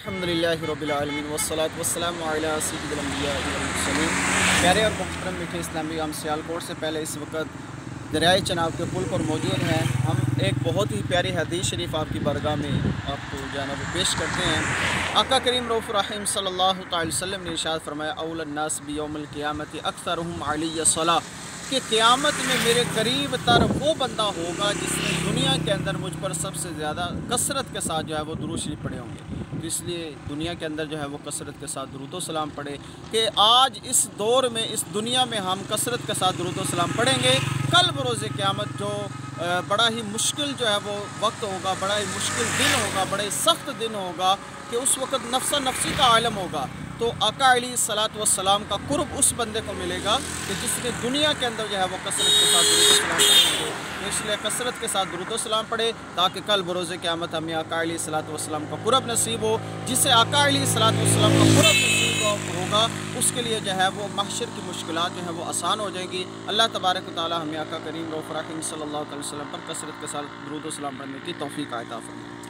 अल्हम्दुलिल्लाहि रब्बिल आलमीन वस्सलातु वस्सलामु अला सय्यिदिल अंबिया वल मुरसलीन। प्यारे और मुहतरम मीठे इस्लामी हम सियालकोट से पहले इस वक्त दरियाए चनाब के पुल पर मौजूद हैं। हम एक बहुत ही प्यारी हदीस शरीफ आपकी बरगाह में आपको जो है ना वो पेश करते हैं। आका करीम रऊफ़ रहीम सल्लल्लाहु अलैहि वसल्लम ने इरशाद फरमाया, औलन नास बियौमिल क़ियामति अक्सरुहुम अलैया सला, कि क़यामत में मेरे करीब तर वो बंदा होगा जिसने दुनिया के अंदर मुझ पर सबसे ज़्यादा कसरत के साथ जो है वो दुरूद शरीफ पढ़े होंगे। तो इसलिए दुनिया के अंदर जो है वो कसरत के साथ दुरूद व सलाम पढ़े कि आज इस दौर में इस दुनिया में हम कसरत के साथ दुरूद व सलाम पढ़ेंगे। कल बरोज़ क़यामत जो बड़ा ही मुश्किल जो है वो वक्त होगा, बड़ा ही मुश्किल दिन होगा, बड़ा ही सख्त दिन होगा कि उस वक़्त नफ्सा नफ्सी का आलम होगा। तो आका अलैहिस्सलातु वस्सलाम का कुर्ब उस बंदे को मिलेगा कि जिसने दुनिया के अंदर जो है वो कसरत के साथ दुरूद व सलाम पढ़ेंगे। तो इसलिए कसरत के साथ दुरूद व सलाम पढ़े ताकि कल बरोज़ क़यामत हमें आका अलैहिस्सलातु वस्सलाम का कुर्ब नसीब हो। जिसे आका अलैहिस्सलातु वस्सलाम का कुर्ब नसीब होगा उसके लिए जो है वो महशर की मुश्किलात जो है वो आसान हो जाएंगी। अल्लाह तबारक व तआला हमें आका करीम रऊफ़ रहीम सल्लल्लाहु अलैहि वसल्लम पर कसरत के साथ दुरूद व सलाम पढ़ने की तौफ़ीक़ अता फरमाए।